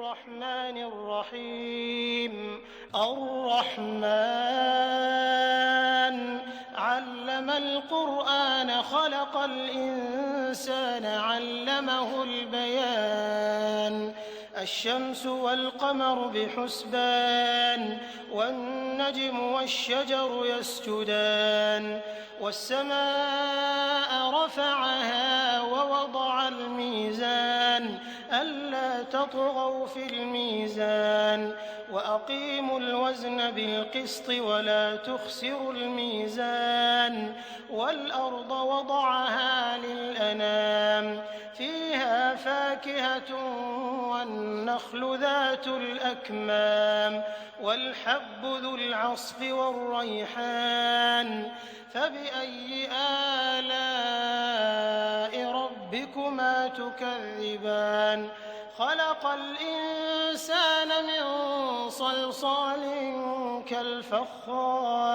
الرحمن الرحيم الرحمن علم القرآن خلق الإنسان علمه البيان الشمس والقمر بحسبان والنجم والشجر يسجدان والسماء رفعها ووضع الميزان ألا تطغوا في الميزان وأقيموا الوزن بالقسط ولا تخسروا الميزان والأرض وضعها للأنام فيها فاكهة والنخل ذات الأكمام والحب ذو العصف والريحان فبأي آلاء ربكما تكذبان خلق الإنسان من صلصال كالفخار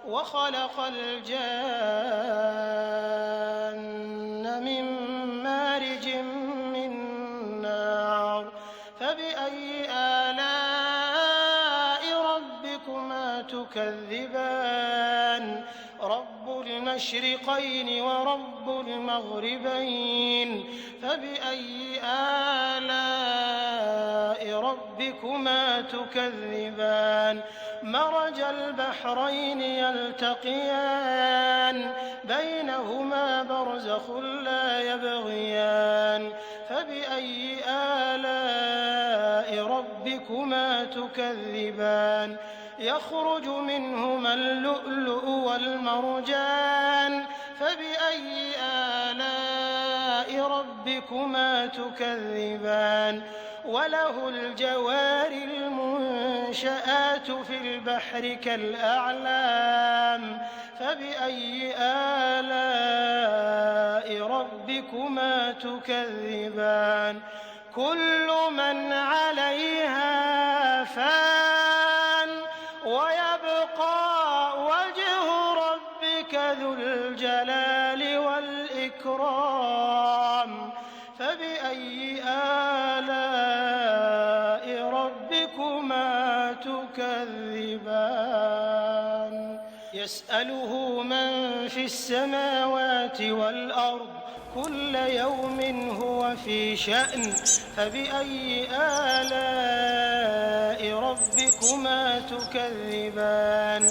وخلق الجان من مارج من نار فبأي آلاء ربكما تكذبان رب المشرقين ورب المغربين فبأي آلاء ربكما تكذبان مرج البحرين يلتقيان بينهما برزخ لا يبغيان فبأي آلاء ربكما تكذبان يخرج منهما اللؤلؤ والمرجان فبأي آلاء ربكما تكذبان وله الجوار المنشآت في البحر كالأعلام فبأي آلاء ربكما تكذبان كل من عليها فان ويبقى وجه ربك ذو الجلال والإكرام فبأي آلاء ربكما تكذبان يسأله من في السماوات والأرض كل يوم هو في شأن فبأي آلاء ربكما تكذبان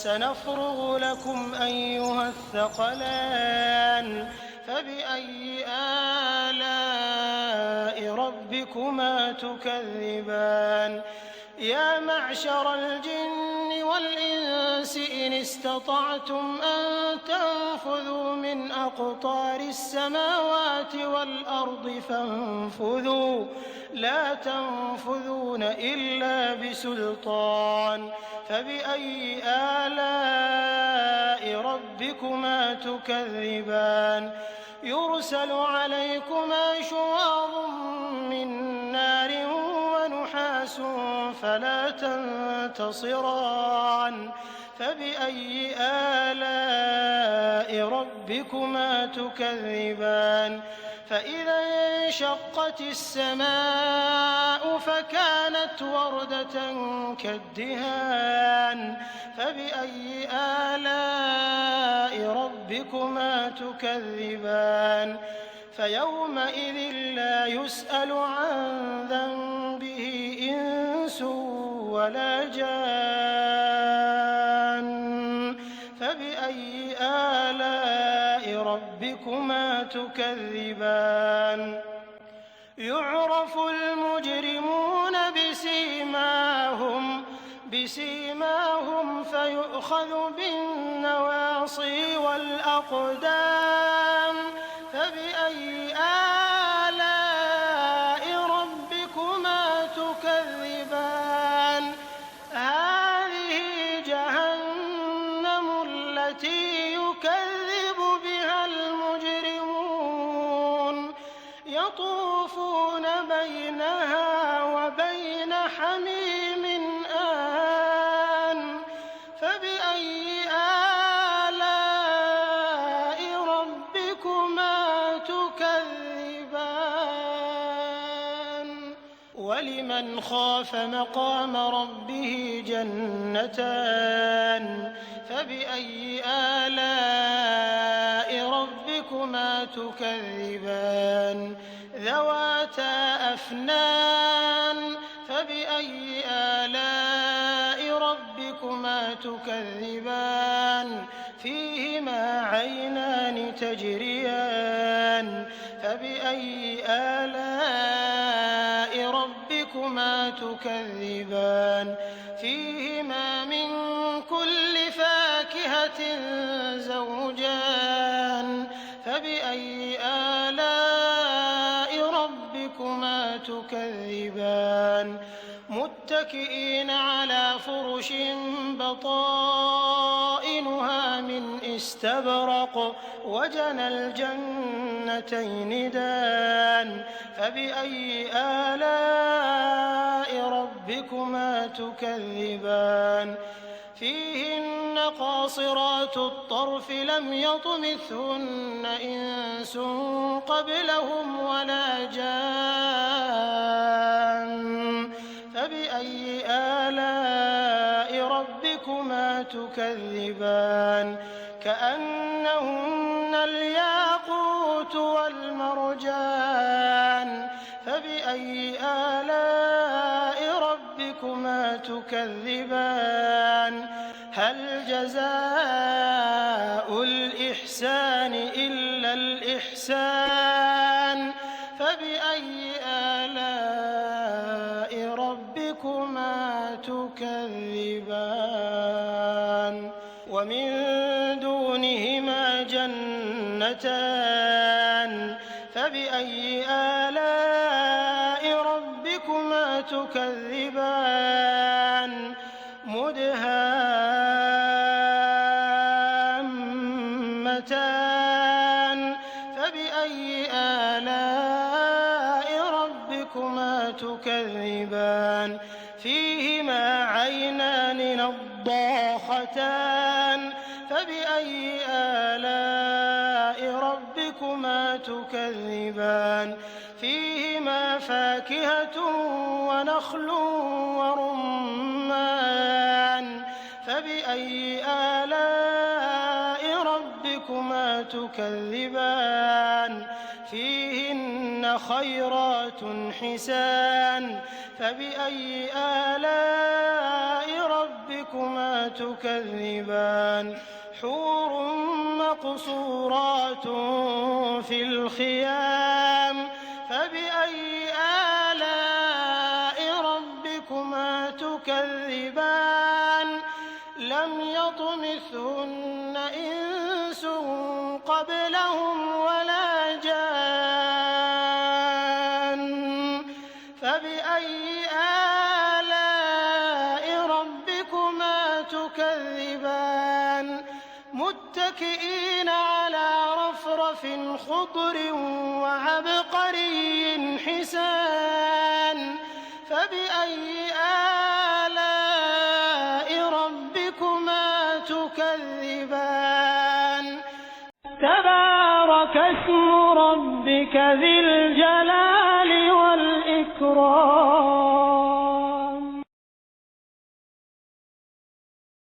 سنفرغ لكم أيها الثقلان فبأي آلاء ربكما تكذبان يا معشر الجن والإنس إن استطعتم أن تنفذوا من أقطار السماوات والأرض فانفذوا لا تنفذون إلا بسلطان فبأي آلاء ربكما تكذبان يرسل عليكما شواظ من نار ونحاس فلا تنتصران فبأي آلاء ربكما تكذبان فإذا انشقت السماء فكانت وردة كالدهان فبأي آلاء ربكما تكذبان فيومئذ لا يسأل عن ذنبه إنس ولا جان فبأي آلاء ربكما تكذبان يعرف المجرمون بسيماهم فيؤخذ بالنواصي والأقدام فبأي آلاء ربكما تكذبان هذه جهنم التي يكذب بها المجرمون يطوفون بينها وبين حميم آن فبأي آلاء ربكما تكذبان ولمن خاف مقام ربه جنتان فبأي آلاء ربكما تكذبان ذواتا أفنان فبأي آلاء ربكما تكذبان فيهما عينان تجريان فبأي آلاء ربكما تكذبان فيهما من كل فاكهة زوجان فبأي آلاء ربكما تكذبان متكئين على فرش بطائنها من استبرق وجنى الجنتين دان فبأي آلاء ربكما تكذبان فيهن قاصرات الطرف لم يطمثهن إنس قبلهم ولا جان فبأي آلاء ربكما تكذبان كأنهن الياقوت والمرجان فبأي آلاء ربكما تكذبان هل جزاء الإحسان إلا الإحسان فبأي آلاء ربكما تكذبان ومن دونهما جنتان فبأي آلاء ربكما تكذبان مدهامتان فبأي آلاء ربكما تكذبان فيهما عينان نضاختان فبأي آلاء ربكما تكذبان فيهما فاكهة ونخل ورمان فبأي آلاء ربكما تكذبان فيهن خيرات حسان فبأي آلاء ربكما تكذبان حور مقصورات في الخيام فبأي آلاء ربكما تكذبان لم يطمثهن إنس قبلهم ولا جان فبأي آلاء ربكما تكذبان متكئين على رفرف خضر وعبقري حسان فبأي آلاء ربكما تكذبان